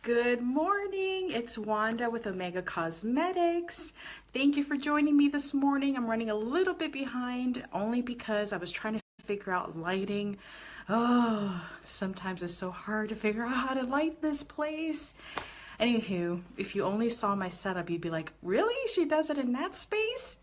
Good morning. It's Wanda with Omega Cosmetics. Thank you for joining me this morning. I'm running a little bit behind only because I was trying to figure out lighting. Oh, sometimes it's so hard to figure out how to light this place. Anywho, if you only saw my setup, you'd be like, really? She does it in that space?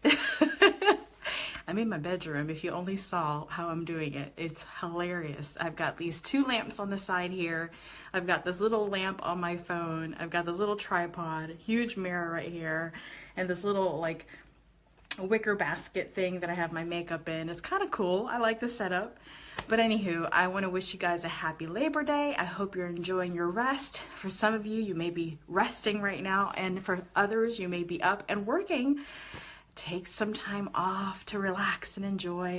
I'm in my bedroom. If you only saw how I'm doing it, it's hilarious. I've got these two lamps on the side here. I've got this little lamp on my phone. I've got this little tripod, huge mirror right here, and this little like wicker basket thing that I have my makeup in. It's kind of cool. I like the setup. But anywho, I want to wish you guys a happy Labor Day. I hope you're enjoying your rest. For some of you, you may be resting right now, and for others, you may be up and working. Take some time off to relax and enjoy.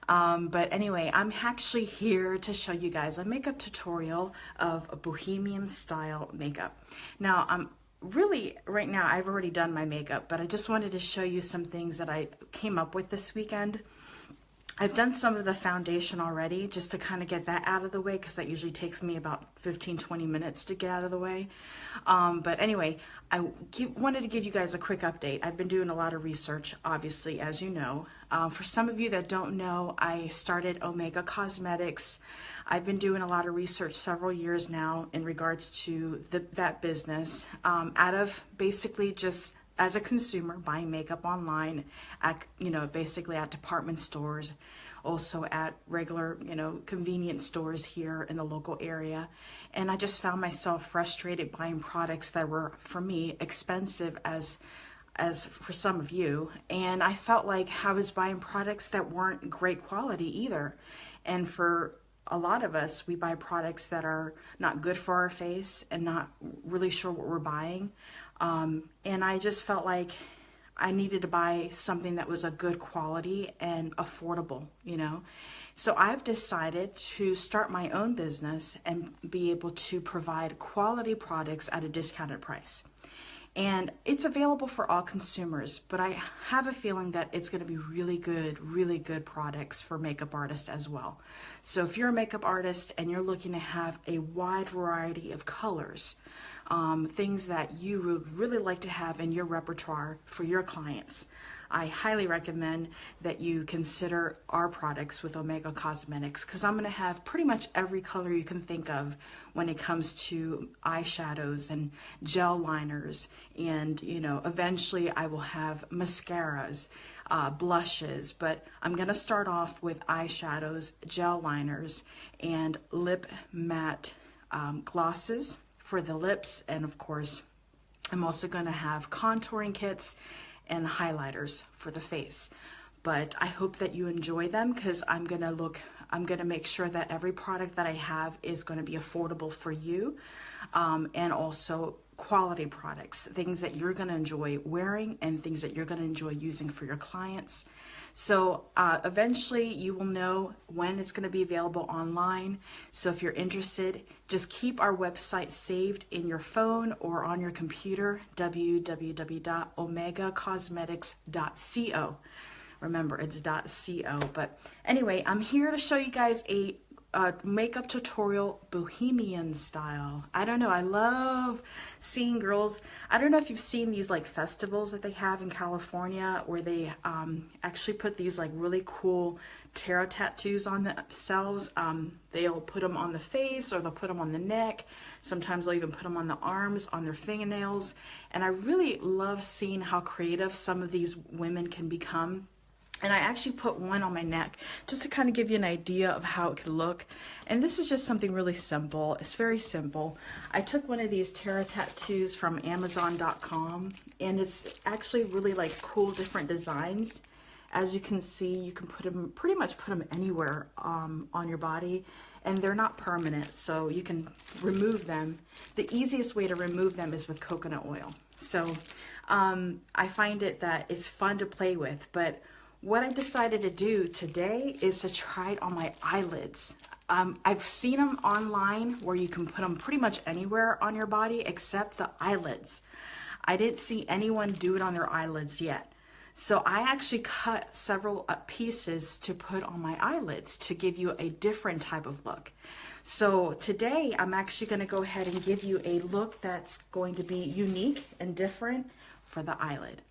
But anyway, I'm actually here to show you guys a makeup tutorial of a Bohemian style makeup. Now, I'm really, right now, I've already done my makeup, but I just wanted to show you some things that I came up with this weekend. I've done some of the foundation already just to kind of get that out of the way because that usually takes me about 15-20 minutes to get out of the way. But anyway, I wanted to give you guys a quick update. I've been doing a lot of research, obviously, as you know. For some of you that don't know, I started Omega Cosmetics. I've been doing a lot of research several years now in regards to that business out of basically just as a consumer, buying makeup online, at, basically at department stores, also at regular, convenience stores here in the local area. And I just found myself frustrated buying products that were, for me, expensive as for some of you. And I felt like I was buying products that weren't great quality either. And for a lot of us, we buy products that are not good for our face and not really sure what we're buying. And I just felt like I needed to buy something that was a good quality and affordable, So I've decided to start my own business and be able to provide quality products at a discounted price. And it's available for all consumers, but I have a feeling that it's going to be really good products for makeup artists as well. So if you're a makeup artist and you're looking to have a wide variety of colors, things that you would really like to have in your repertoire for your clients, I highly recommend that you consider our products with Omega Cosmetics because I'm going to have pretty much every color you can think of when it comes to eyeshadows and gel liners, and eventually I will have mascaras, blushes, but I'm going to start off with eyeshadows, gel liners, and lip matte glosses for the lips, and of course I'm also going to have contouring kits and highlighters for the face. But I hope that you enjoy them because I'm gonna make sure that every product that I have is going to be affordable for you, and also quality products, things that you're going to enjoy wearing and things that you're going to enjoy using for your clients. So eventually you will know when it's going to be available online. So if you're interested, just keep our website saved in your phone or on your computer, www.omegacosmetics.co. Remember, it's .co. But anyway, I'm here to show you guys a makeup tutorial Bohemian style. I don't know, I love seeing girls. I don't know if you've seen these like festivals that they have in California where they actually put these like really cool tarot tattoos on themselves. They'll put them on the face or they'll put them on the neck. Sometimes they'll even put them on the arms, on their fingernails. And I really love seeing how creative some of these women can become. And I actually put one on my neck just to kind of give you an idea of how it could look. And this is just something really simple. It's very simple. I took one of these tarot tattoos from Amazon.com, and it's actually really like cool different designs. As you can see, you can pretty much put them anywhere on your body, and they're not permanent, so you can remove them. The easiest way to remove them is with coconut oil. So I find that it's fun to play with, but what I decided to do today is to try it on my eyelids. I've seen them online where you can put them pretty much anywhere on your body except the eyelids. I didn't see anyone do it on their eyelids yet. So I actually cut several pieces to put on my eyelids to give you a different type of look. So today I'm actually going to go ahead and give you a look that's going to be unique and different for the eyelid.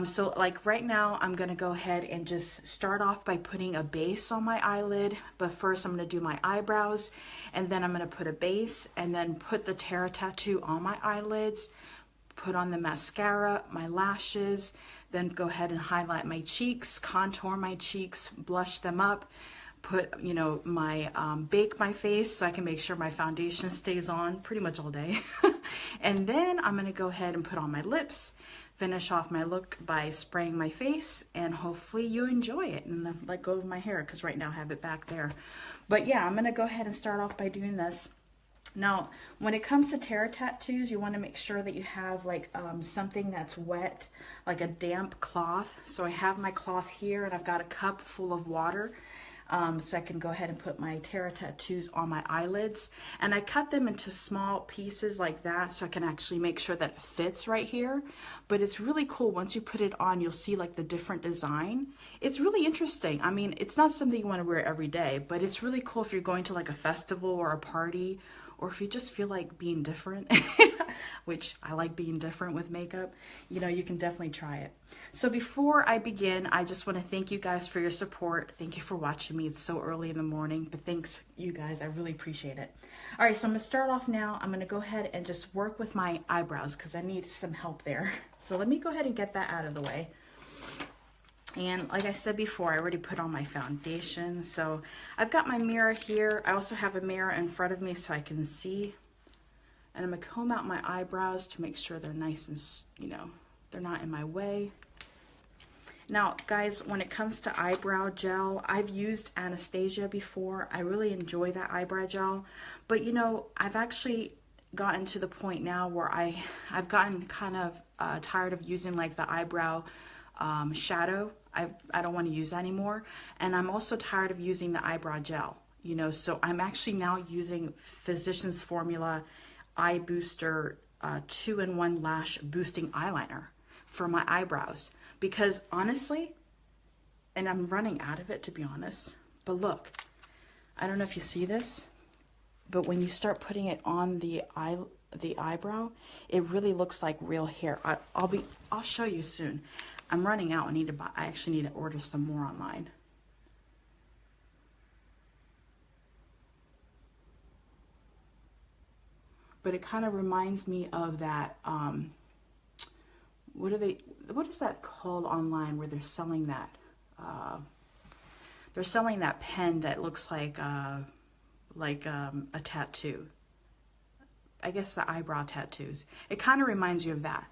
So like right now, I'm going to go ahead and just start off by putting a base on my eyelid. But first I'm going to do my eyebrows, and then I'm going to put a base and then put the Terra tattoo on my eyelids, put on the mascara, my lashes, then go ahead and highlight my cheeks, contour my cheeks, blush them up, put, you know, my, bake my face so I can make sure my foundation stays on pretty much all day. And then I'm going to go ahead and put on my lips, finish off my look by spraying my face, and hopefully you enjoy it and then let go of my hair because right now I have it back there. But yeah, I'm going to go ahead and start off by doing this. Now, when it comes to Terra tattoos, you want to make sure that you have like something that's wet, like a damp cloth. So I have my cloth here, and I've got a cup full of water. So I can go ahead and put my Terra tattoos on my eyelids. And I cut them into small pieces like that so I can actually make sure that it fits right here. But it's really cool. Once you put it on, you'll see like the different design. It's really interesting. I mean, it's not something you want to wear every day, but it's really cool if you're going to like a festival or a party, or if you just feel like being different, which I like being different with makeup, you know, you can definitely try it. So before I begin, I just want to thank you guys for your support. Thank you for watching me. It's so early in the morning, but thanks you guys. I really appreciate it. All right, so I'm going to start off now. I'm going to go ahead and just work with my eyebrows because I need some help there. So let me go ahead and get that out of the way. And like I said before, I already put on my foundation. So I've got my mirror here. I also have a mirror in front of me so I can see. And I'm going to comb out my eyebrows to make sure they're nice and, you know, they're not in my way. Now, guys, when it comes to eyebrow gel, I've used Anastasia before. I really enjoy that eyebrow gel. But, you know, I've actually gotten to the point now where I've gotten kind of tired of using like the eyebrow shadow. I don't want to use that anymore. And I'm also tired of using the eyebrow gel, you know, so I'm actually now using Physicians Formula Eye Booster 2-in-1 Lash Boosting Eyeliner for my eyebrows. Because honestly, and I'm running out of it to be honest, but look, I don't know if you see this, but when you start putting it on the eyebrow, it really looks like real hair. I'll show you soon. I'm running out. I actually need to order some more online. But it kind of reminds me of that, what is that called online where they're selling that? They're selling that pen that looks like a tattoo. I guess the eyebrow tattoos. It kind of reminds you of that.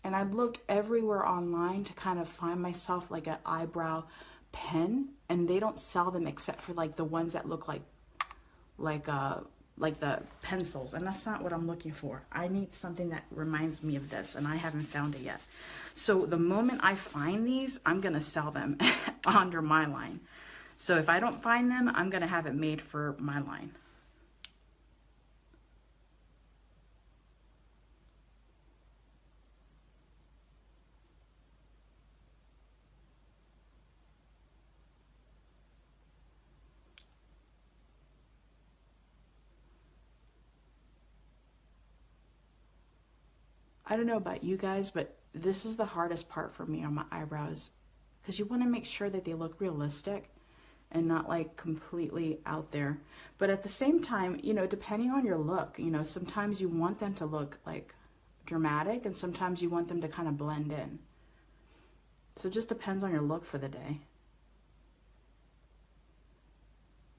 And I've looked everywhere online to kind of find myself like an eyebrow pen, and they don't sell them except for like the ones that look like the pencils, and that's not what I'm looking for. I need something that reminds me of this, and I haven't found it yet. So the moment I find these, I'm gonna sell them under my line. So if I don't find them, I'm gonna have it made for my line. I don't know about you guys, but this is the hardest part for me on my eyebrows, because you want to make sure that they look realistic and not like completely out there. But at the same time, you know, depending on your look, you know, sometimes you want them to look like dramatic and sometimes you want them to kind of blend in. So it just depends on your look for the day.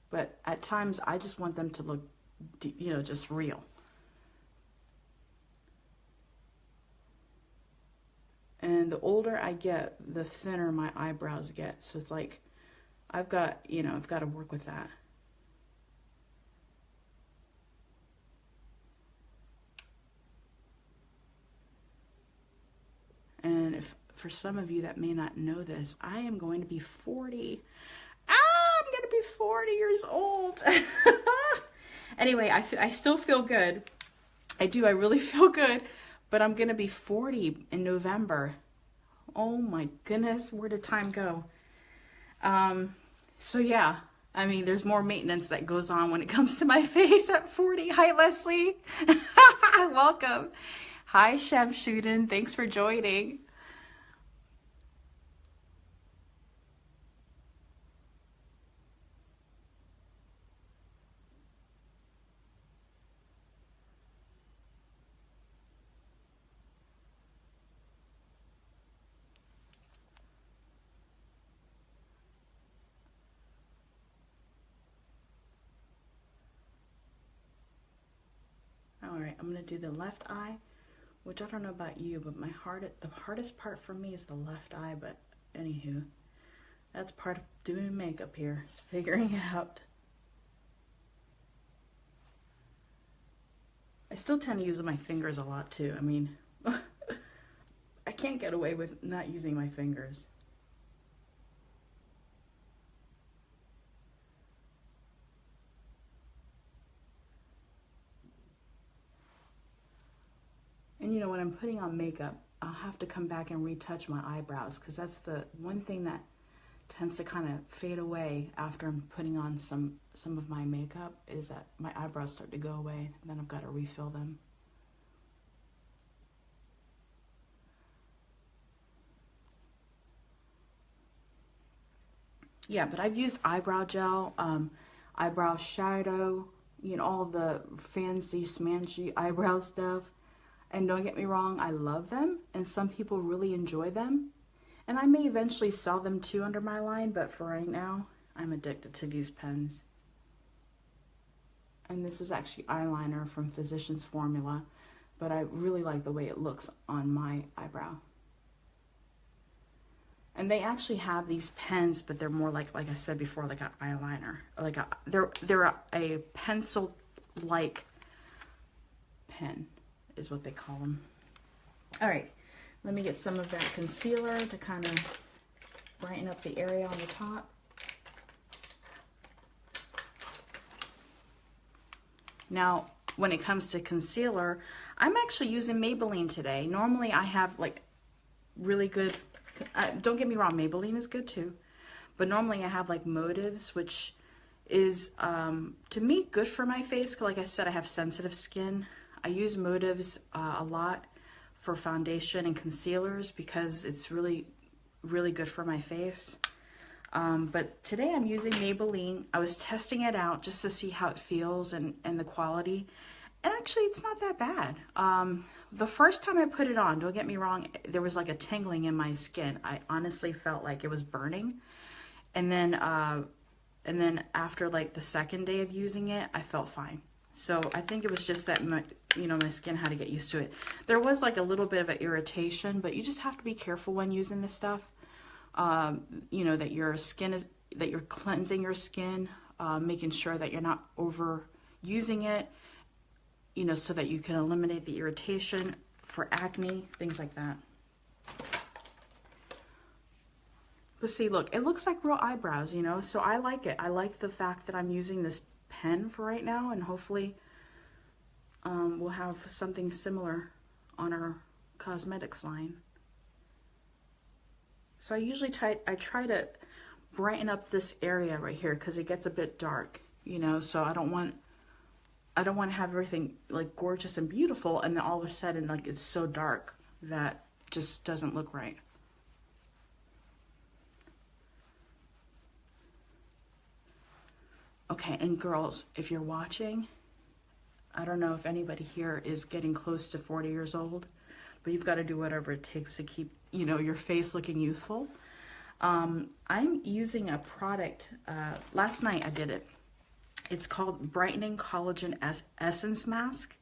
But at times I just want them to look, you know, just real. And the older I get, the thinner my eyebrows get. So it's like, I've got to work with that. And if for some of you that may not know this, I am going to be 40. I'm going to be 40 years old. Anyway, I still feel good. I do. I really feel good, but I'm going to be 40 in November. Oh my goodness, where did time go? So yeah, I mean, there's more maintenance that goes on when it comes to my face at 40. Hi, Leslie. Welcome. Hi, Chef Shuden. Thanks for joining. All right, I'm gonna do the left eye, which I don't know about you, but the hardest part for me is the left eye, but anywho, that's part of doing makeup here, is figuring it out. I still tend to use my fingers a lot too. I mean, I can't get away with not using my fingers. And you know, when I'm putting on makeup, I'll have to come back and retouch my eyebrows because that's the one thing that tends to kind of fade away after I'm putting on some of my makeup, is that my eyebrows start to go away and then I've got to refill them. Yeah, but I've used eyebrow gel, eyebrow shadow, you know, all the fancy smancy eyebrow stuff. And don't get me wrong, I love them, and some people really enjoy them. And I may eventually sell them too under my line, but for right now, I'm addicted to these pens. And this is actually eyeliner from Physicians Formula, but I really like the way it looks on my eyebrow. And they actually have these pens, but they're more like I said before, like an eyeliner. They're a pencil-like pen is what they call them. All right, let me get some of that concealer to kind of brighten up the area on the top. Now, when it comes to concealer, I'm actually using Maybelline today. Normally I have like really good, don't get me wrong, Maybelline is good too, but normally I have like Motives, which is to me good for my face. Like I said, I have sensitive skin. I use Motives a lot for foundation and concealers because it's really good for my face. But today I'm using Maybelline. I was testing it out just to see how it feels and the quality. And actually it's not that bad. The first time I put it on, don't get me wrong, there was like a tingling in my skin. I honestly felt like it was burning. And then after like the second day of using it, I felt fine. So I think it was just that my skin had to get used to it. There was like a little bit of an irritation, but you just have to be careful when using this stuff. You know, that you're cleansing your skin, making sure that you're not overusing it, you know, so that you can eliminate the irritation for acne, things like that. But see, look, it looks like real eyebrows, you know, so I like it. I like the fact that I'm using this pen for right now, and hopefully we'll have something similar on our cosmetics line. So I usually try to brighten up this area right here because it gets a bit dark, you know, so I don't want to have everything like gorgeous and beautiful and then all of a sudden like it's so dark that just doesn't look right. Okay, and girls, if you're watching, I don't know if anybody here is getting close to 40 years old, but you've got to do whatever it takes to keep, you know, your face looking youthful. I'm using a product, last night I did it. It's called Brightening Collagen Essence Mask,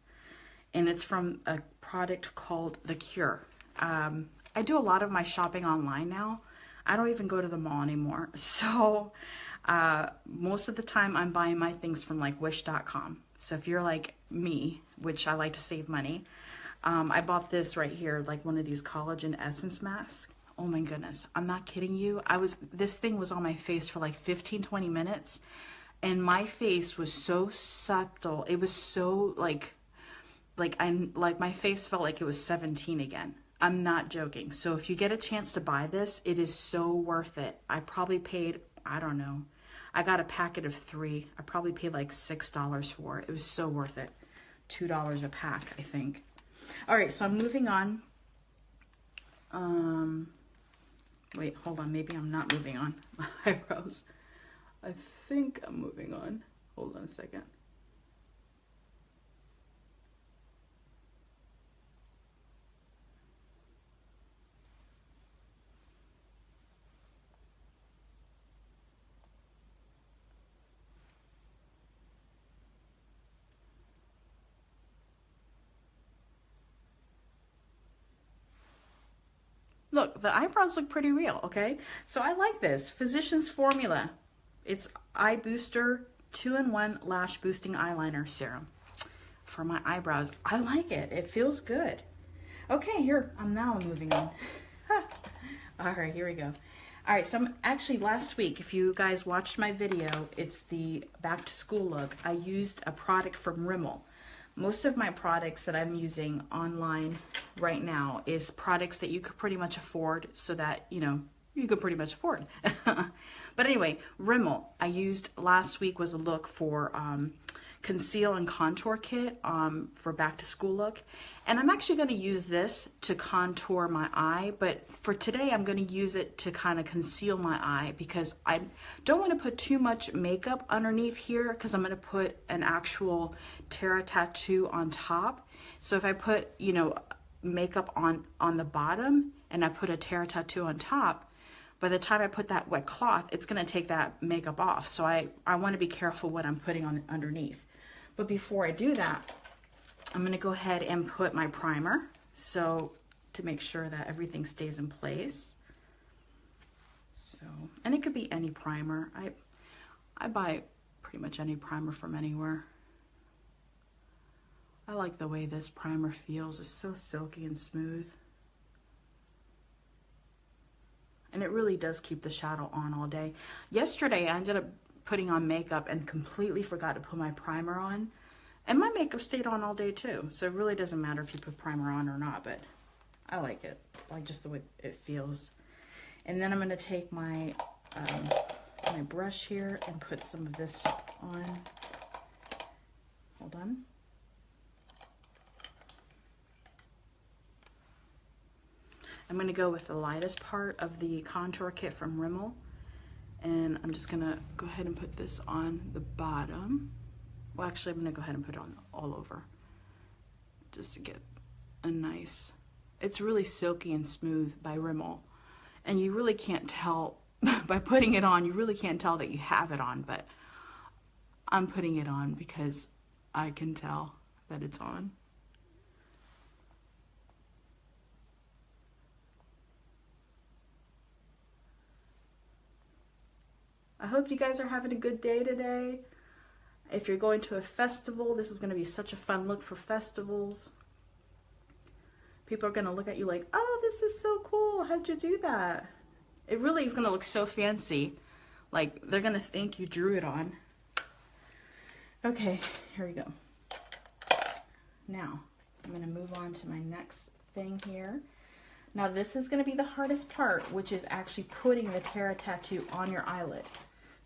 and it's from a product called The Cure. I do a lot of my shopping online now. I don't even go to the mall anymore. So most of the time I'm buying my things from like wish.com. So if you're like me, which I like to save money, I bought this right here, like one of these collagen essence masks. Oh my goodness, I'm not kidding you. This thing was on my face for like 15-20 minutes and my face was so subtle. It was so like like my face felt like it was 17 again. I'm not joking. So if you get a chance to buy this, it is so worth it. I probably paid, I don't know. I got a packet of 3. I probably paid like $6 for it. It was so worth it. $2 a pack, I think. All right, so I'm moving on. Wait, hold on. Maybe I'm not moving on. My eyebrows. I think I'm moving on. Hold on a second. Look, the eyebrows look pretty real, okay? So I like this. Physicians Formula. It's Eye Booster 2-in-1 Lash Boosting Eyeliner Serum for my eyebrows. I like it. It feels good. Okay, here, I'm now moving on. All right, here we go. All right, so I'm actually last week, if you guys watched my video, it's the back to school look. I used a product from Rimmel. Most of my products that I'm using online right now is products that you could pretty much afford, so that, you know, you could pretty much afford. But anyway, Rimmel, I used last week was a look for conceal and contour kit for back to school look. And I'm actually going to use this to contour my eye, but for today I'm going to use it to kind of conceal my eye because I don't want to put too much makeup underneath here because I'm going to put an actual Terra tattoo on top. So if I put, you know, makeup on the bottom and I put a Terra tattoo on top, by the time I put that wet cloth, it's going to take that makeup off. So I want to be careful what I'm putting on underneath. But before I do that, I'm going to go ahead and put my primer, so to make sure that everything stays in place. So, and it could be any primer. I buy pretty much any primer from anywhere. I like the way this primer feels. It's so silky and smooth. And it really does keep the shadow on all day. Yesterday, I ended up putting on makeup and completely forgot to put my primer on. And my makeup stayed on all day too. So it really doesn't matter if you put primer on or not, but I like it. I like just the way it feels. And then I'm going to take my my brush here and put some of this on. Hold on. I'm going to go with the lightest part of the contour kit from Rimmel. And I'm just going to go ahead and put this on the bottom. Well, actually, I'm going to go ahead and put it on all over. Just to get a nice... It's really silky and smooth by Rimmel. And you really can't tell, by putting it on, you really can't tell that you have it on. But I'm putting it on because I can tell that it's on. I hope you guys are having a good day today. If you're going to a festival, this is going to be such a fun look for festivals. People are going to look at you like, oh, this is so cool. How'd you do that? It really is going to look so fancy. Like, they're going to think you drew it on. Okay, here we go. Now, I'm going to move on to my next thing here. Now, this is going to be the hardest part, which is actually putting the Terra tattoo on your eyelid.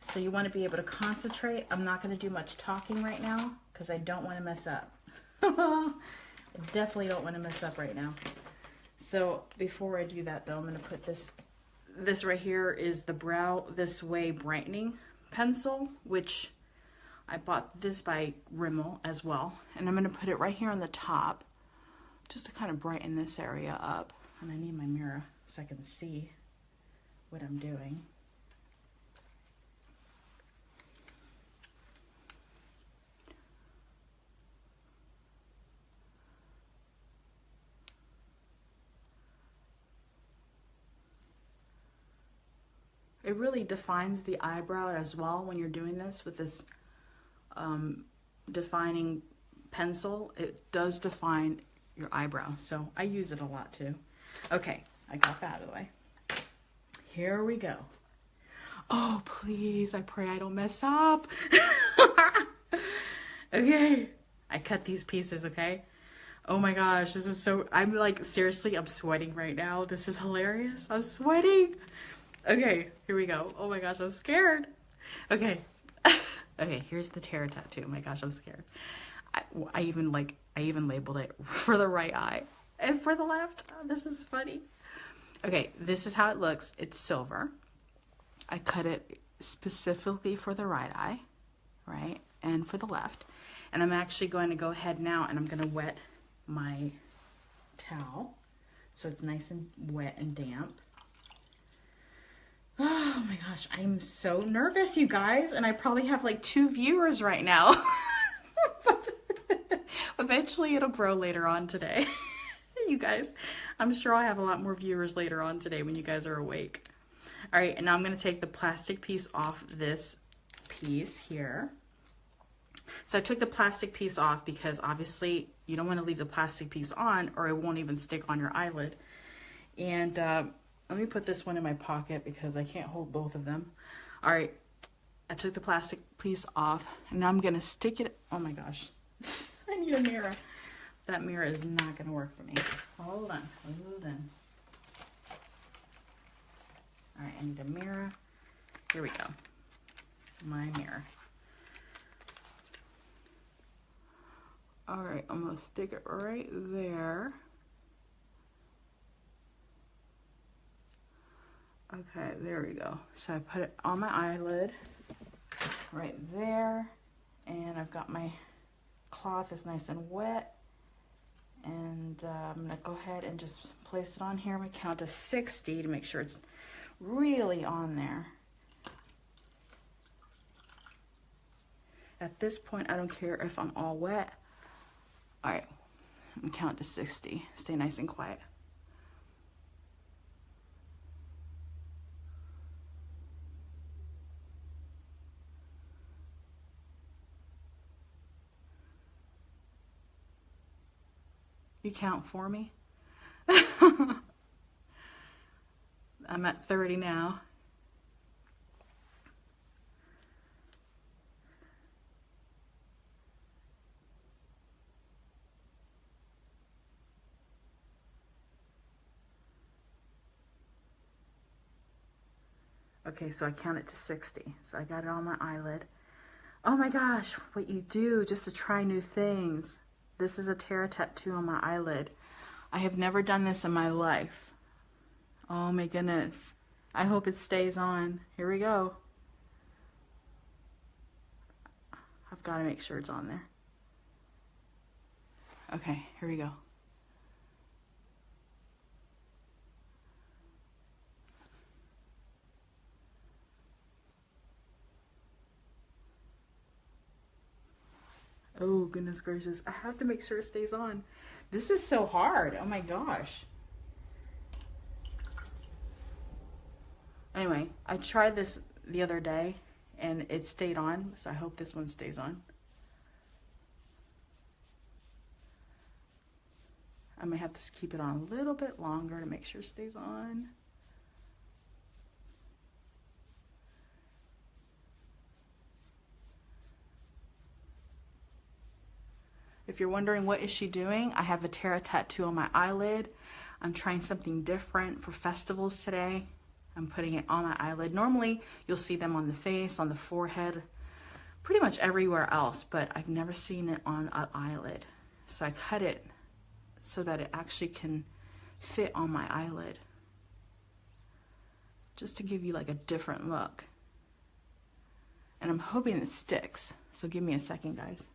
So you want to be able to concentrate. I'm not going to do much talking right now because I don't want to mess up. I definitely don't want to mess up right now. So before I do that though, I'm going to put this right here is the Brow This Way Brightening Pencil, which I bought this by Rimmel as well. And I'm going to put it right here on the top just to kind of brighten this area up. And I need my mirror so I can see what I'm doing. It really defines the eyebrow as well when you're doing this with this defining pencil. It does define your eyebrow, so I use it a lot too. Okay, I got that out of the way. Here we go. Oh, please, I pray I don't mess up. Okay, I cut these pieces, okay? Oh my gosh, this is so, I'm like, seriously, I'm sweating right now. This is hilarious. I'm sweating. Okay, here we go. Oh my gosh, I'm scared. Okay. Okay, here's the terror tattoo. Oh my gosh, I'm scared. I even labeled it for the right eye and for the left. Oh, this is funny. Okay, this is how it looks. It's silver. I cut it specifically for the right eye, right? And for the left. And I'm actually going to go ahead now and I'm going to wet my towel so it's nice and wet and damp. Oh my gosh, I'm so nervous, you guys, and I probably have like 2 viewers right now. Eventually it'll grow later on today. You guys, I'm sure I'll have a lot more viewers later on today when you guys are awake. All right, and now I'm going to take the plastic piece off this piece here. So I took the plastic piece off because obviously you don't want to leave the plastic piece on or it won't even stick on your eyelid. And let me put this one in my pocket because I can't hold both of them. All right, I took the plastic piece off and now I'm going to stick it. Oh my gosh, I need a mirror. That mirror is not going to work for me. Hold on, hold on. All right, I need a mirror. Here we go. My mirror. All right, I'm gonna stick it right there. Okay, there we go. So I put it on my eyelid, right there. And I've got my cloth is nice and wet. And I'm gonna go ahead and just place it on here. I'm gonna count to 60 to make sure it's really on there. At this point, I don't care if I'm all wet. All right, I'm gonna count to 60. Stay nice and quiet. You count for me? I'm at 30 now. Okay, so I counted to 60. So I got it on my eyelid. Oh my gosh, what you do just to try new things. This is a terror tattoo on my eyelid. I have never done this in my life. Oh my goodness. I hope it stays on. Here we go. I've got to make sure it's on there. Okay, here we go. Oh, goodness gracious. I have to make sure it stays on. This is so hard. Oh my gosh. Anyway, I tried this the other day and it stayed on, so I hope this one stays on. I might have to keep it on a little bit longer to make sure it stays on. If you're wondering what is she doing, I have a terror tattoo on my eyelid. I'm trying something different for festivals today. I'm putting it on my eyelid. Normally, you'll see them on the face, on the forehead, pretty much everywhere else, but I've never seen it on an eyelid. So I cut it so that it actually can fit on my eyelid, just to give you like a different look. And I'm hoping it sticks. So give me a second, guys.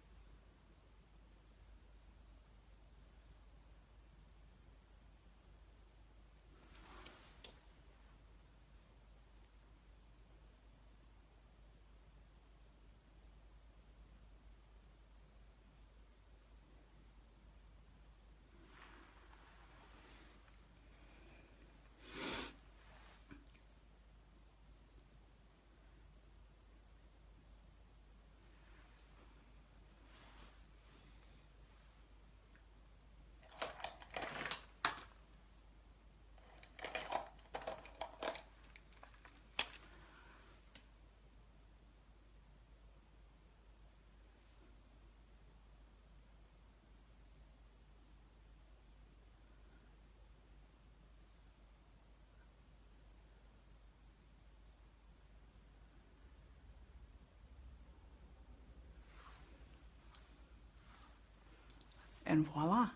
And voila.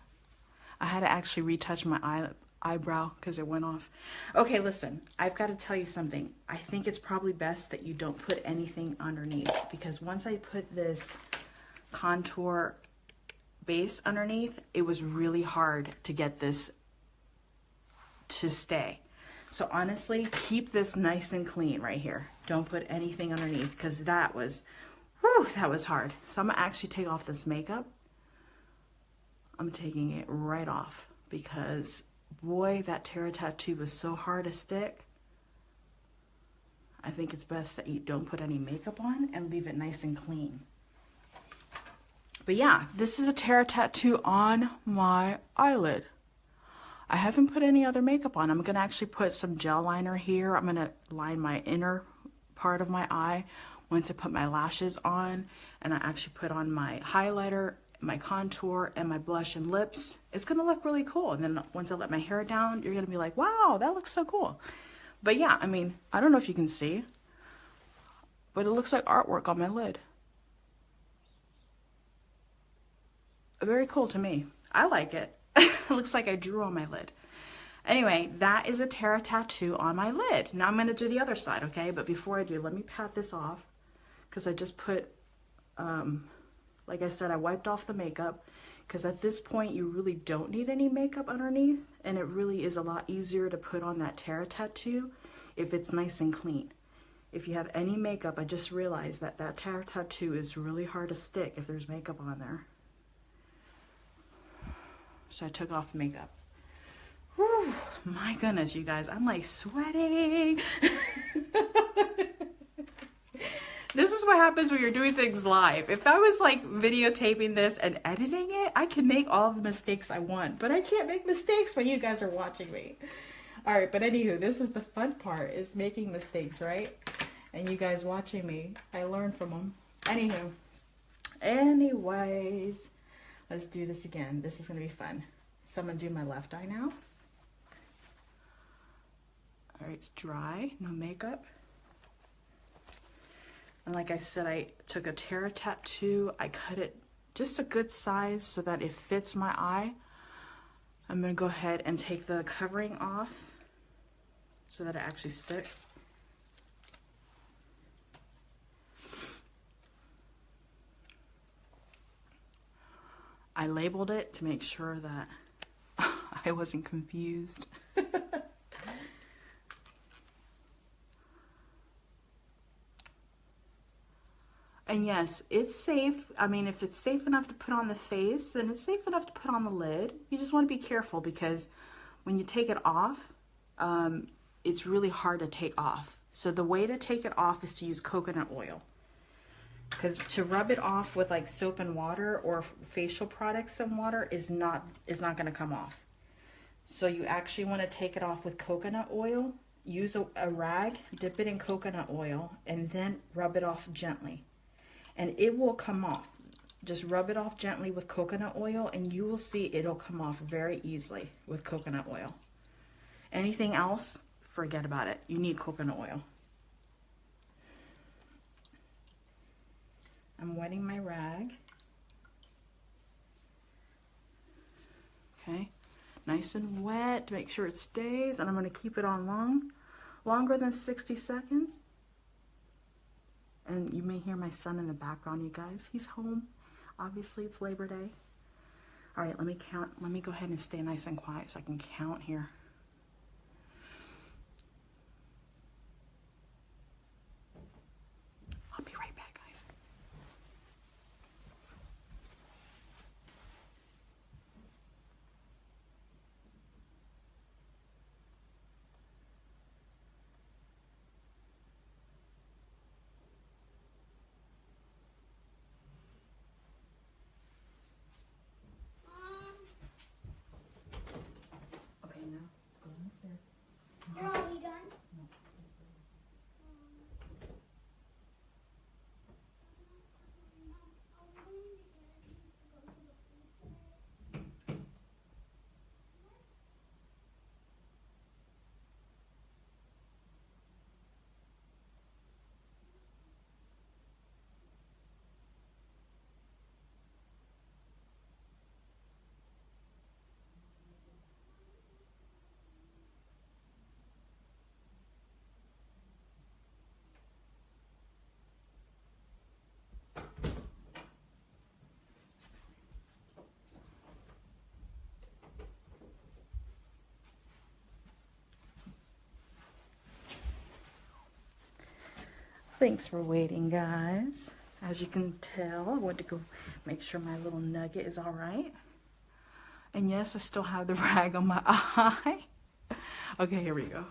I had to actually retouch my eyebrow because it went off. Okay, listen, I've got to tell you something. I think it's probably best that you don't put anything underneath, because once I put this contour base underneath, it was really hard to get this to stay. So honestly, keep this nice and clean right here. Don't put anything underneath, because that was, whew, that was hard. So I'm gonna actually take off this makeup. I'm taking it right off because boy, that Terra tattoo was so hard to stick. I think it's best that you don't put any makeup on and leave it nice and clean. But yeah, this is a Terra tattoo on my eyelid. I haven't put any other makeup on. I'm gonna actually put some gel liner here. I'm gonna line my inner part of my eye once I put my lashes on, and I actually put on my highlighter, my contour, and my blush and lips. It's gonna look really cool. And then once I let my hair down, you're gonna be like, wow, that looks so cool. But yeah, I mean, I don't know if you can see, but it looks like artwork on my lid. Very cool to me. I like it. It looks like I drew on my lid. Anyway, that is a Terra tattoo on my lid. Now I'm gonna do the other side, okay? But before I do, let me pat this off, because I just put, like I said, I wiped off the makeup, because at this point you really don't need any makeup underneath, and it really is a lot easier to put on that Terra tattoo if it's nice and clean. If you have any makeup, I just realized that that Terra tattoo is really hard to stick if there's makeup on there. So I took off makeup. Whew, my goodness, you guys, I'm like sweating. This is what happens when you're doing things live. If I was like videotaping this and editing it, I can make all the mistakes I want, but I can't make mistakes when you guys are watching me. All right, but anywho, this is the fun part, is making mistakes, right? And you guys watching me, I learn from them. Anywho, anyways, let's do this again. This is gonna be fun. So I'm gonna do my left eye now. All right, it's dry, no makeup. And like I said, I took a Terra tattoo. I cut it just a good size so that it fits my eye. I'm gonna go ahead and take the covering off so that it actually sticks. I labeled it to make sure that I wasn't confused. And yes, it's safe. I mean, if it's safe enough to put on the face, then it's safe enough to put on the lid. You just want to be careful, because when you take it off, it's really hard to take off. So the way to take it off is to use coconut oil. Because to rub it off with like soap and water or facial products and water is not going to come off. So you actually want to take it off with coconut oil. Use a rag, dip it in coconut oil, and then rub it off gently. And it will come off. Just rub it off gently with coconut oil, and you will see it'll come off very easily with coconut oil. Anything else, forget about it. You need coconut oil. I'm wetting my rag. Okay, nice and wet to make sure it stays, and I'm going to keep it on longer than 60 seconds. And you may hear my son in the background, you guys. He's home. Obviously, it's Labor Day. All right, let me count. Let me go ahead and stay nice and quiet so I can count here. I'll be right back, guys. Okay, now. Thanks for waiting, guys. As you can tell, I went to go make sure my little nugget is all right. And yes, I still have the rag on my eye. Okay, here we go.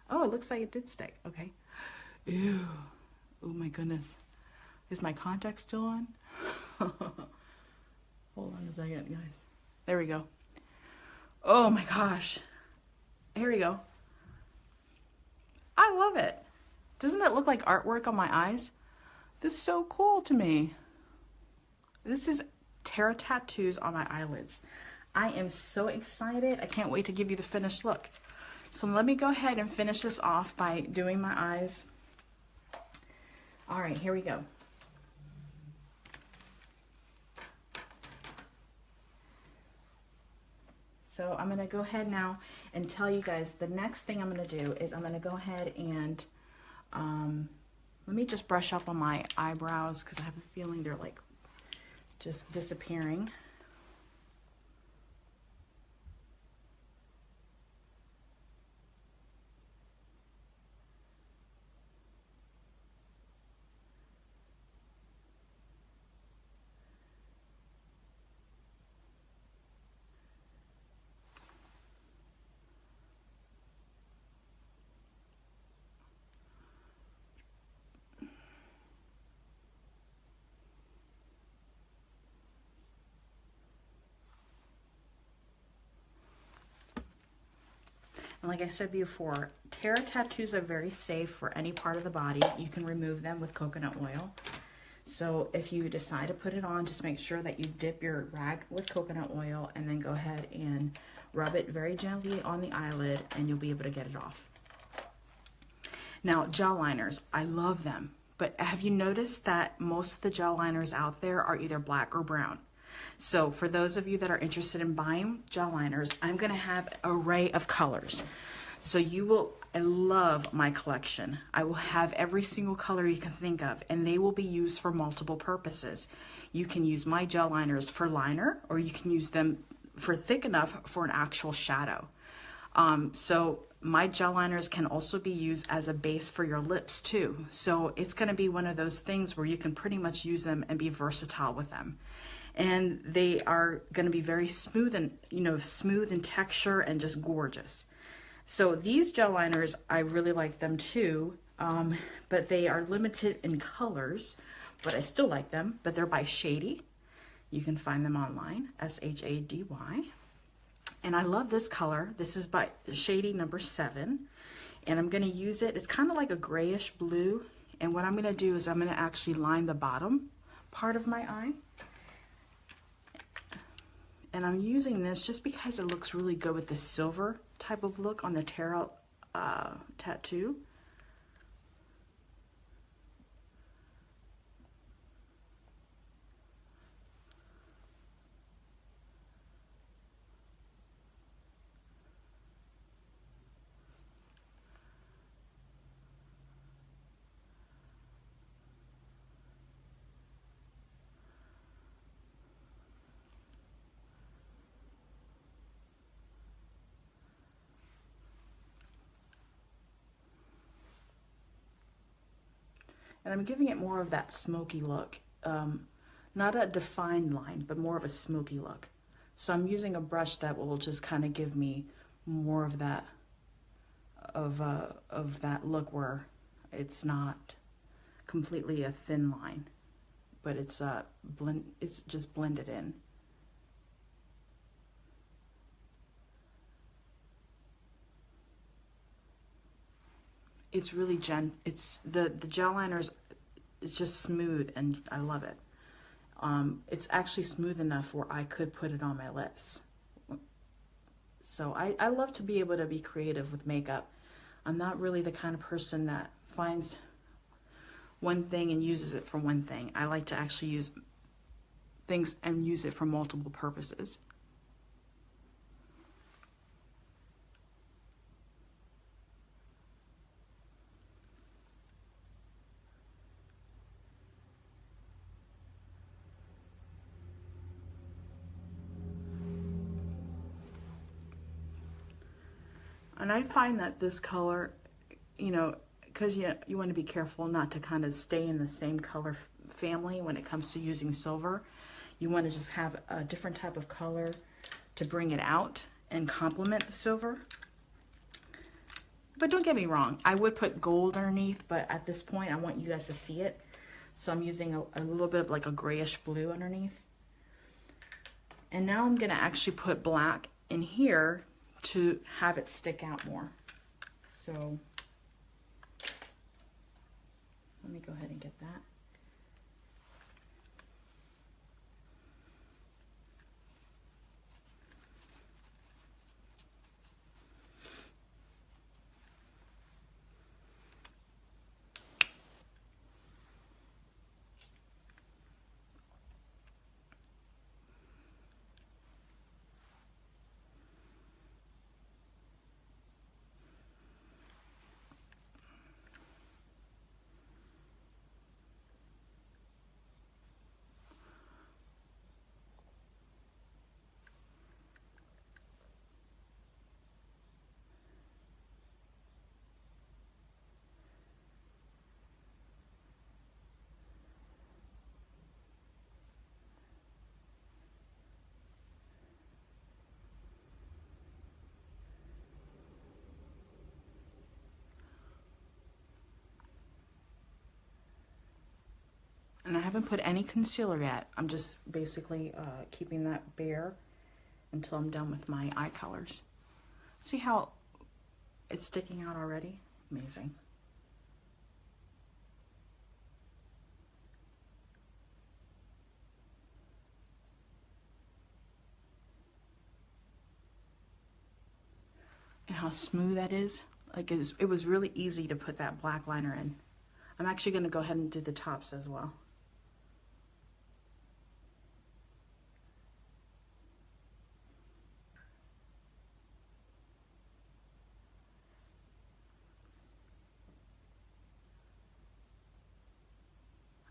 Oh, it looks like it did stick. Okay. Ew. Oh my goodness. Is my contact still on? Hold on a second, guys. There we go. Oh my gosh. Here we go. I love it. Doesn't it look like artwork on my eyes? This is so cool to me. This is Terra tattoos on my eyelids. I am so excited. I can't wait to give you the finished look. So let me go ahead and finish this off by doing my eyes. All right, here we go. So I'm gonna go ahead now and tell you guys the next thing I'm gonna do is I'm gonna go ahead and let me just brush up on my eyebrows because I have a feeling they're like just disappearing. And like I said before, Terra tattoos are very safe for any part of the body. You can remove them with coconut oil. So if you decide to put it on, just make sure that you dip your rag with coconut oil and then go ahead and rub it very gently on the eyelid and you'll be able to get it off. Now, gel liners, I love them. But have you noticed that most of the gel liners out there are either black or brown? So for those of you that are interested in buying gel liners, I'm going to have an array of colors. So I love my collection. I will have every single color you can think of, and they will be used for multiple purposes. You can use my gel liners for liner, or you can use them for thick enough for an actual shadow. So my gel liners can also be used as a base for your lips too. So it's going to be one of those things where you can pretty much use them and be versatile with them. And they are going to be very smooth and, smooth in texture and just gorgeous. So these gel liners, I really like them too, but they are limited in colors, but I still like them, but they're by Shady. You can find them online, S-H-A-D-Y. And I love this color. This is by Shady number 7. And I'm going to use it. It's kind of like a grayish blue. And what I'm going to do is I'm going to actually line the bottom part of my eye. And I'm using this just because it looks really good with the silver type of look on the Terra tattoo. And I'm giving it more of that smoky look. Not a defined line, but more of a smoky look. So I'm using a brush that will just kind of give me more of that look where it's not completely a thin line, but it's just blended in. It's really the gel liners, it's just smooth and I love it. It's actually smooth enough where I could put it on my lips. So I love to be able to be creative with makeup. I'm not really the kind of person that finds one thing and uses it for one thing. I like to actually use things and use it for multiple purposes. And I find that this color, because you want to be careful not to kind of stay in the same color family when it comes to using silver. You want to just have a different type of color to bring it out and complement the silver. But don't get me wrong, I would put gold underneath, but at this point I want you guys to see it. So I'm using a little bit of like a grayish blue underneath. And now I'm gonna actually put black in here to have it stick out more. So let me go ahead and get that. And I haven't put any concealer yet. I'm just basically keeping that bare until I'm done with my eye colors. See how it's sticking out already? Amazing. And how smooth that is. Like it was really easy to put that black liner in. I'm actually going to go ahead and do the tops as well.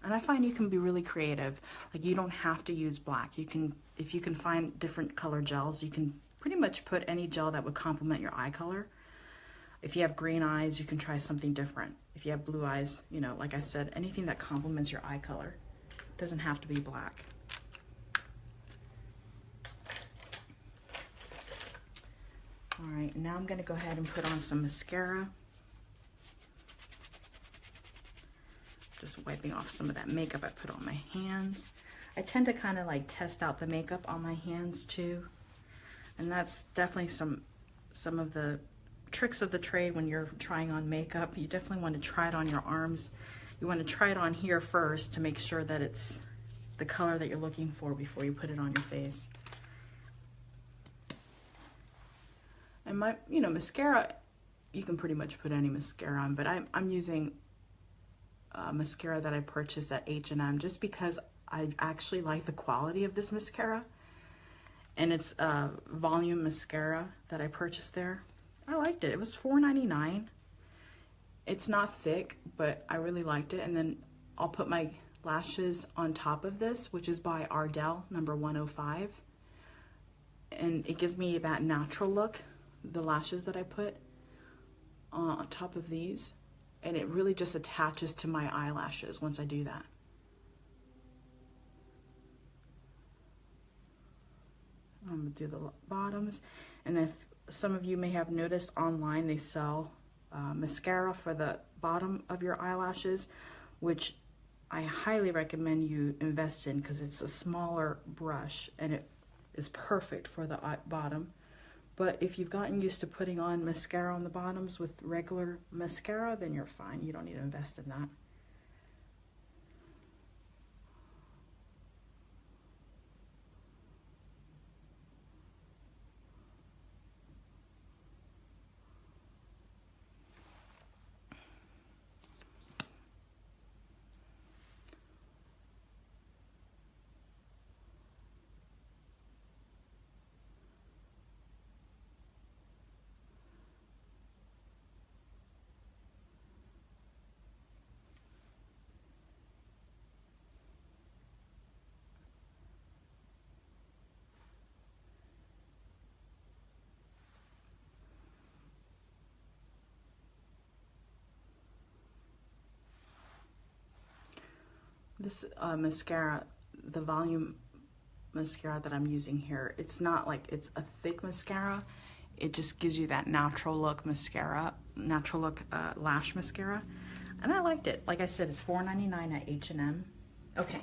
And I find you can be really creative. Like you don't have to use black. You can, if you can find different color gels, you can pretty much put any gel that would complement your eye color. If you have green eyes, you can try something different. If you have blue eyes, you know, like I said, anything that complements your eye color. It doesn't have to be black. All right, now I'm gonna go ahead and put on some mascara. Just wiping off some of that makeup I put on my hands. I tend to kind of like test out the makeup on my hands too. And that's definitely some of the tricks of the trade when you're trying on makeup. You definitely want to try it on your arms. You want to try it on here first to make sure that it's the color that you're looking for before you put it on your face. And my, you know, mascara, you can pretty much put any mascara on, but I'm using mascara that I purchased at H&M just because I actually like the quality of this mascara. And it's a volume mascara that I purchased there. I liked it. It was $4.99. It's not thick, but I really liked it. And then I'll put my lashes on top of this, which is by Ardell, number 105. And it gives me that natural look, the lashes that I put on top of these. And it really just attaches to my eyelashes once I do that. I'm gonna do the bottoms. And if some of you may have noticed online, they sell mascara for the bottom of your eyelashes, which I highly recommend you invest in because it's a smaller brush and it is perfect for the bottom. But if you've gotten used to putting on mascara on the bottoms with regular mascara, then you're fine. You don't need to invest in that. This mascara, the volume mascara that I'm using here, it's not like it's a thick mascara. It just gives you that natural look mascara, natural look lash mascara. And I liked it. Like I said, it's $4.99 at H&M. Okay,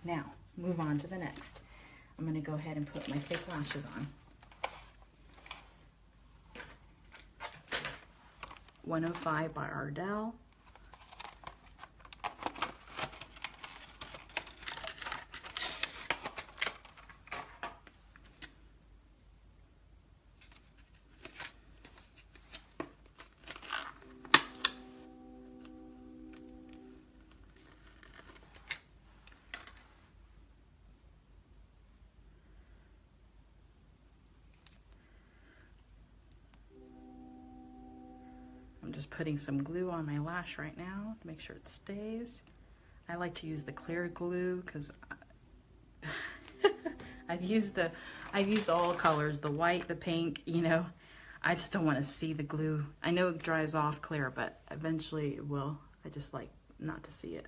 now move on to the next. I'm gonna go ahead and put my fake lashes on. 105 by Ardell. I'm just putting some glue on my lash right now to make sure it stays. I like to use the clear glue because I've used all colors, the white, the pink, you know. I just don't want to see the glue. I know it dries off clear, but eventually it will. I just like not to see it.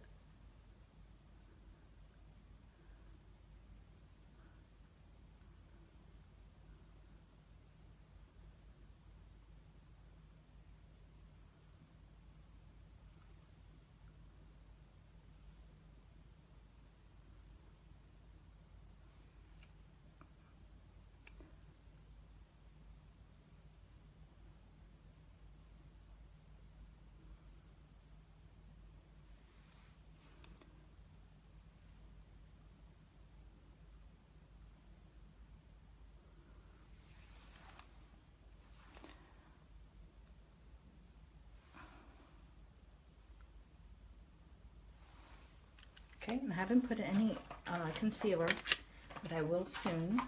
Okay, and I haven't put any concealer, but I will soon.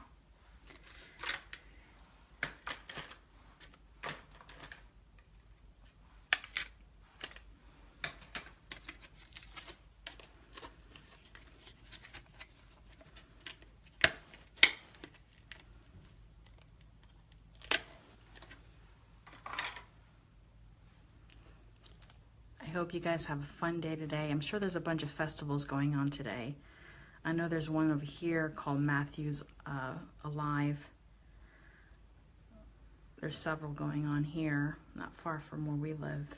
I hope you guys have a fun day today. I'm sure there's a bunch of festivals going on today. I know there's one over here called Matthews Alive. There's several going on here, not far from where we live.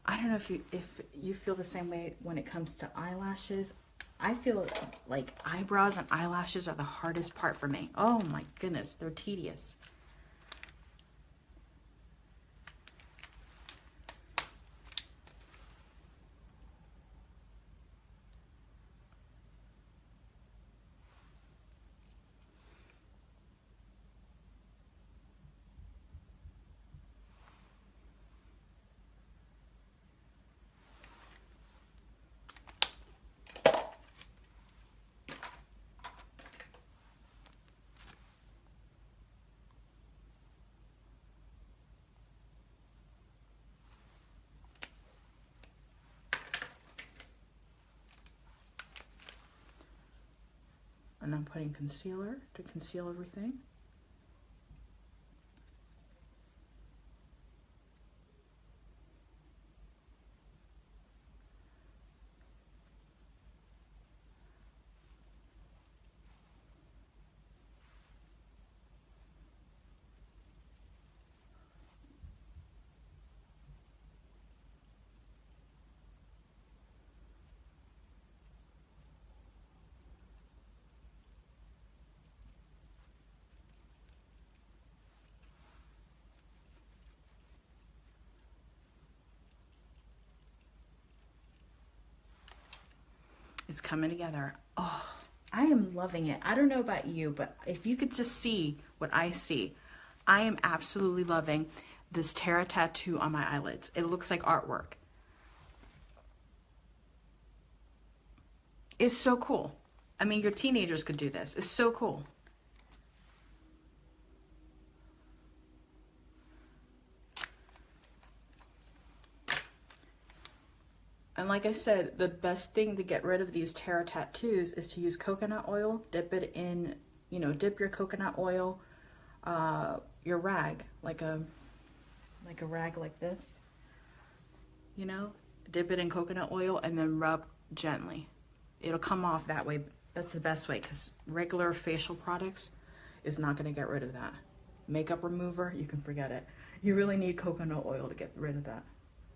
I don't know if you feel the same way when it comes to eyelashes. I feel like eyebrows and eyelashes are the hardest part for me. Oh my goodness, they're tedious. And I'm putting concealer to conceal everything. It's coming together. Oh, I am loving it. I don't know about you, but if you could just see what I see, I am absolutely loving this Terra tattoo on my eyelids. It looks like artwork. It's so cool. I mean, your teenagers could do this. It's so cool. And like I said, the best thing to get rid of these Terra tattoos is to use coconut oil. Dip it in, you know, dip your coconut oil, your rag, like a rag like this, you know, dip it in coconut oil and then rub gently. It'll come off that way. That's the best way, because regular facial products is not going to get rid of that. Makeup remover, you can forget it. You really need coconut oil to get rid of that.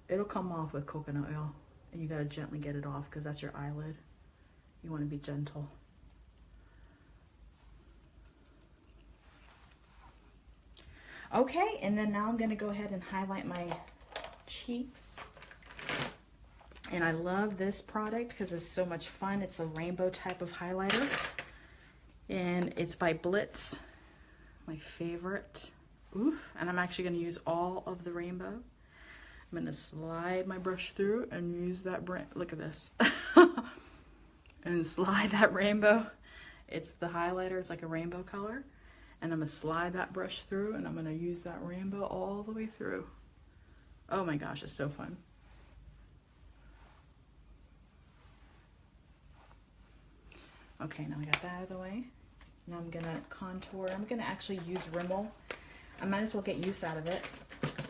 It'll come off with coconut oil. And you got to gently get it off because that's your eyelid. You want to be gentle. Okay, and then now I'm going to go ahead and highlight my cheeks. And I love this product because it's so much fun. It's a rainbow type of highlighter. And it's by Blitz, my favorite. Ooh, and I'm actually going to use all of the rainbow. I'm going to slide my brush through and use that look at this. And slide that rainbow. It's the highlighter, it's like a rainbow color. And I'm going to slide that brush through and I'm going to use that rainbow all the way through. Oh my gosh, it's so fun. Okay, now I got that out of the way. Now I'm going to contour. I'm going to actually use Rimmel. I might as well get use out of it.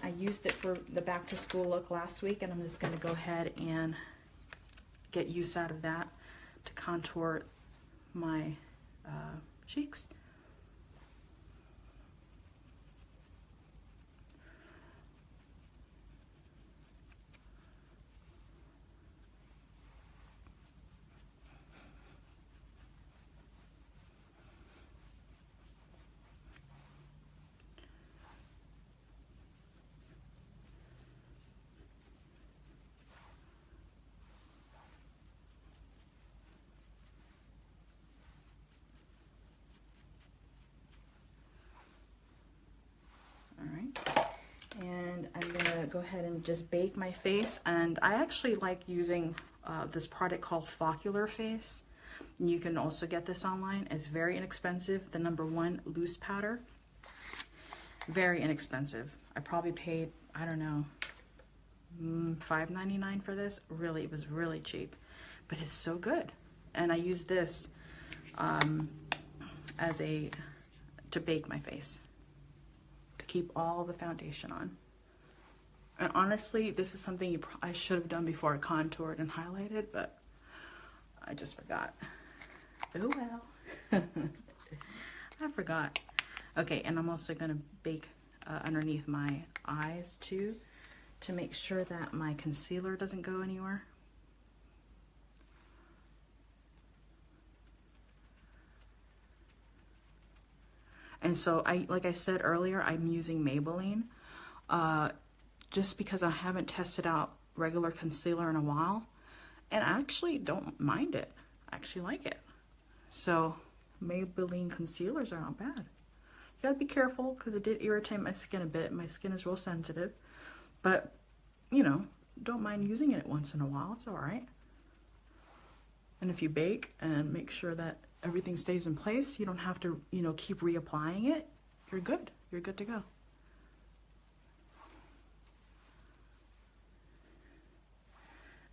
I used it for the back to school look last week, and I'm just going to go ahead and get use out of that to contour my cheeks. And I'm gonna go ahead and just bake my face. And I actually like using this product called Focular Face. And you can also get this online. It's very inexpensive. The #1 loose powder. Very inexpensive. I probably paid, I don't know, $5.99 for this. Really, it was really cheap. But it's so good. And I use this to bake my face. Keep all the foundation on. And honestly, this is something I should have done before I contoured and highlighted, but I just forgot. Oh well. I forgot. Okay, and I'm also going to bake underneath my eyes too, to make sure that my concealer doesn't go anywhere. And so, like I said earlier, I'm using Maybelline just because I haven't tested out regular concealer in a while. And I actually don't mind it. I actually like it. So, Maybelline concealers are not bad. You gotta be careful because it did irritate my skin a bit. My skin is real sensitive. But, you know, don't mind using it once in a while. It's alright. And if you bake and make sure that everything stays in place, you don't have to, you know, keep reapplying it. You're good. You're good to go.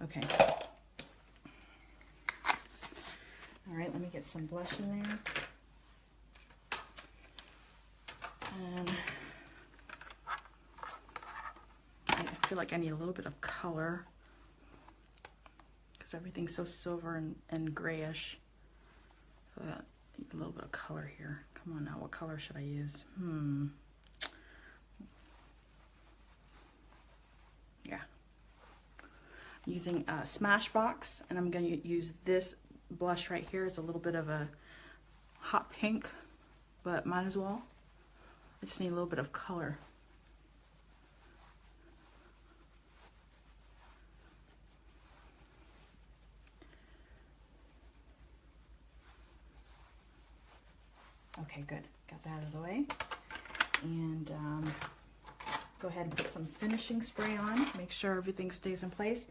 Okay. All right, let me get some blush in there. And I feel like I need a little bit of color because everything's so silver and grayish. So that, a little bit of color here. Come on now, what color should I use? Yeah. I'm using Smashbox, and I'm going to use this blush right here. It's a little bit of a hot pink, but might as well. I just need a little bit of color. Okay, good. Got that out of the way. And go ahead and put some finishing spray on. Make sure everything stays in place.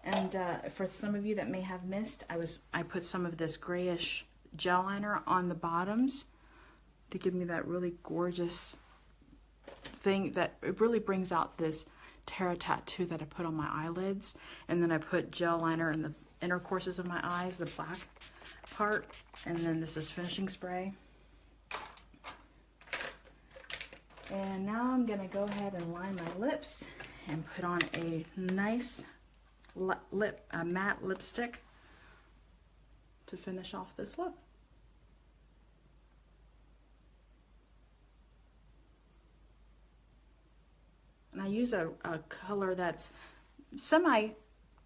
And for some of you that may have missed, I put some of this grayish gel liner on the bottoms to give me that really gorgeous thing that it really brings out this terra tattoo that I put on my eyelids. And then I put gel liner in the inner courses of my eyes, the black part. And then this is finishing spray. And now I'm gonna go ahead and line my lips and put on a nice matte lipstick to finish off this look. And I use a color that's semi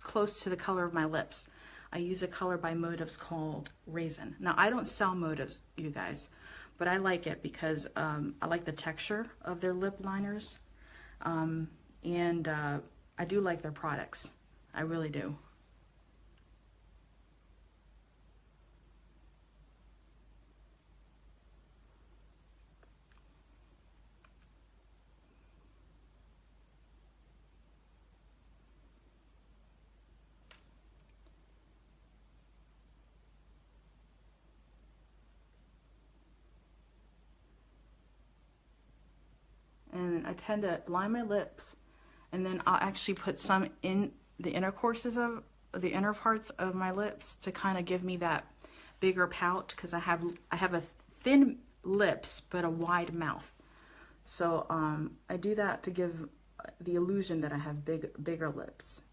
close to the color of my lips. I use a color by Motives called Raisin. Now I don't sell Motives, you guys, but I like it because I like the texture of their lip liners. And I do like their products. I really do. And I tend to line my lips, and then I'll actually put some in the inner courses of the inner parts of my lips to kind of give me that bigger pout, because I have a thin lips but a wide mouth. So I do that to give the illusion that I have bigger lips.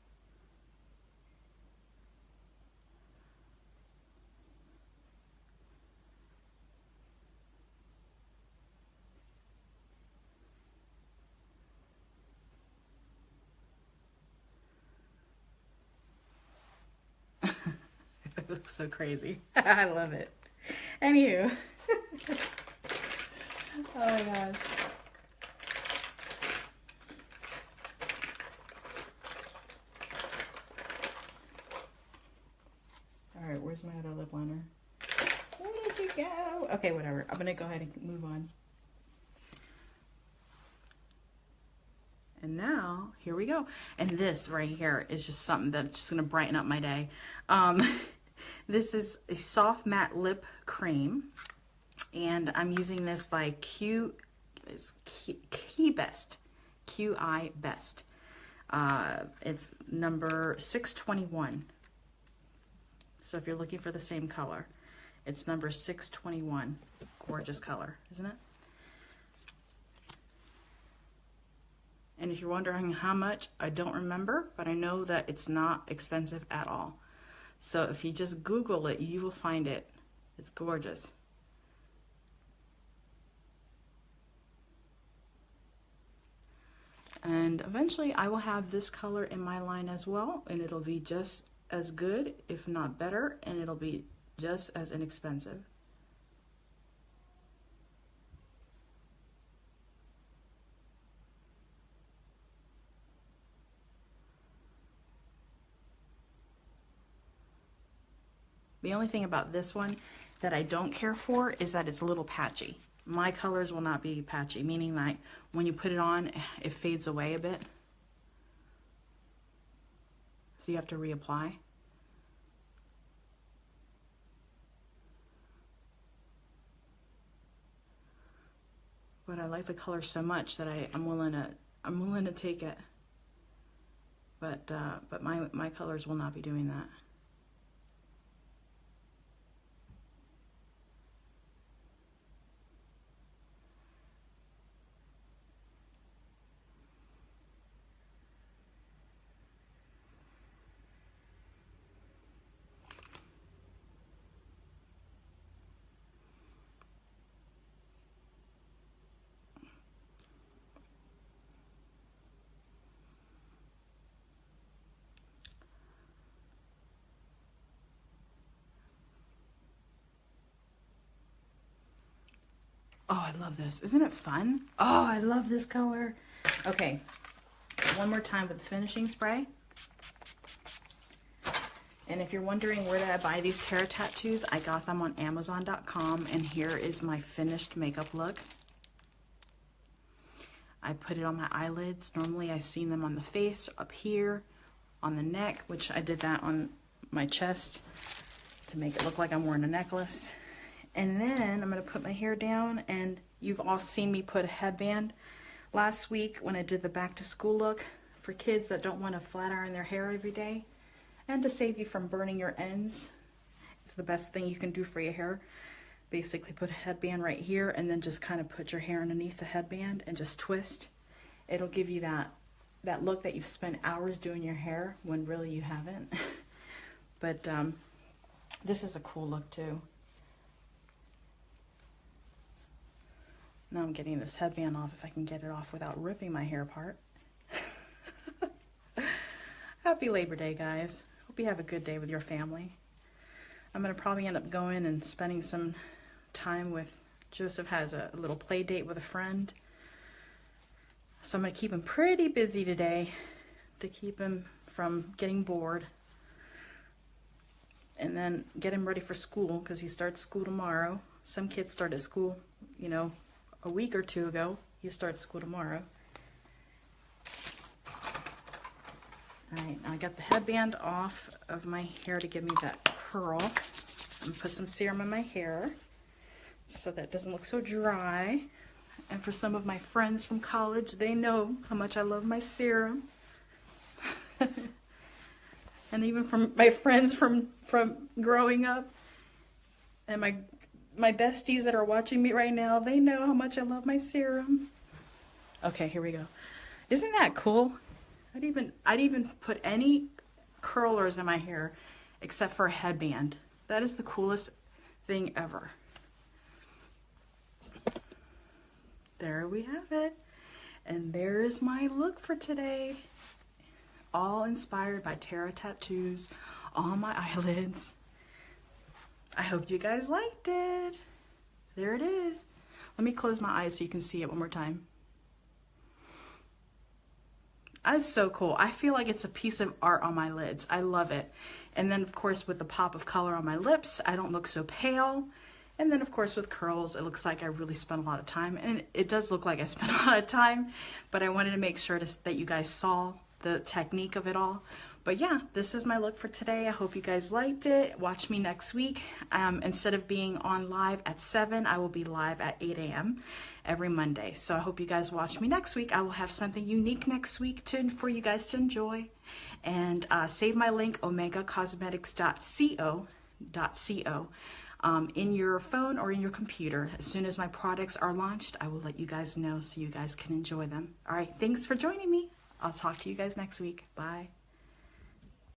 It looks so crazy. I love it. Anywho. Oh my gosh. All right, where's my other lip liner? Where did you go? Okay, whatever. I'm gonna go ahead and move on. And now, here we go. And this right here is just something that's just gonna brighten up my day. This is a soft matte lip cream, and I'm using this by Key Best, QI Best. It's number 621. So if you're looking for the same color, it's number 621. Gorgeous color, isn't it? And if you're wondering how much, I don't remember, but I know that it's not expensive at all. So if you just Google it, you will find it. It's gorgeous. And eventually I will have this color in my line as well, and it'll be just as good, if not better, and it'll be just as inexpensive. The only thing about this one that I don't care for is that it's a little patchy. My colors will not be patchy, meaning that when you put it on, it fades away a bit. So you have to reapply. But I like the color so much that I'm willing to take it. But my colors will not be doing that. Oh, I love this. Isn't it fun? Oh, I love this color. Okay, one more time with the finishing spray. And if you're wondering where did I buy these tarot tattoos, I got them on Amazon.com, and here is my finished makeup look. I put it on my eyelids. Normally I've seen them on the face, up here, on the neck, which I did that on my chest to make it look like I'm wearing a necklace. And then I'm going to put my hair down, and you've all seen me put a headband last week when I did the back to school look for kids that don't want to flat iron their hair every day. And to save you from burning your ends, it's the best thing you can do for your hair. Basically put a headband right here and then just kind of put your hair underneath the headband and just twist. It'll give you that look that you've spent hours doing your hair when really you haven't. But this is a cool look too. Now I'm getting this headband off if I can get it off without ripping my hair apart. Happy Labor Day, guys. Hope you have a good day with your family. I'm going to probably end up going and spending some time with, Joseph has a little play date with a friend. So I'm going to keep him pretty busy today to keep him from getting bored. And then get him ready for school because he starts school tomorrow. Some kids started school, you know, a week or two ago. He starts school tomorrow. Alright, I got the headband off of my hair to give me that curl. I'm going to put some serum in my hair so that it doesn't look so dry. And for some of my friends from college, they know how much I love my serum. And even from my friends from growing up, and my besties that are watching me right now, they know how much I love my serum. Okay, here we go. Isn't that cool? I'd even put any curlers in my hair except for a headband. That is the coolest thing ever. There we have it. And there's my look for today. All inspired by tarot tattoos on my eyelids. I hope you guys liked it. There it is. Let me close my eyes so you can see it one more time. That's so cool. I feel like it's a piece of art on my lids. I love it. And then of course with the pop of color on my lips, I don't look so pale. And then of course with curls, it looks like I really spent a lot of time. And it does look like I spent a lot of time, but I wanted to make sure that you guys saw the technique of it all. But yeah, this is my look for today. I hope you guys liked it. Watch me next week. Instead of being on live at 7, I will be live at 8 a.m. every Monday. So I hope you guys watch me next week. I will have something unique next week for you guys to enjoy. And save my link, omegacosmetics.co in your phone or in your computer. As soon as my products are launched, I will let you guys know so you guys can enjoy them. All right, thanks for joining me. I'll talk to you guys next week. Bye.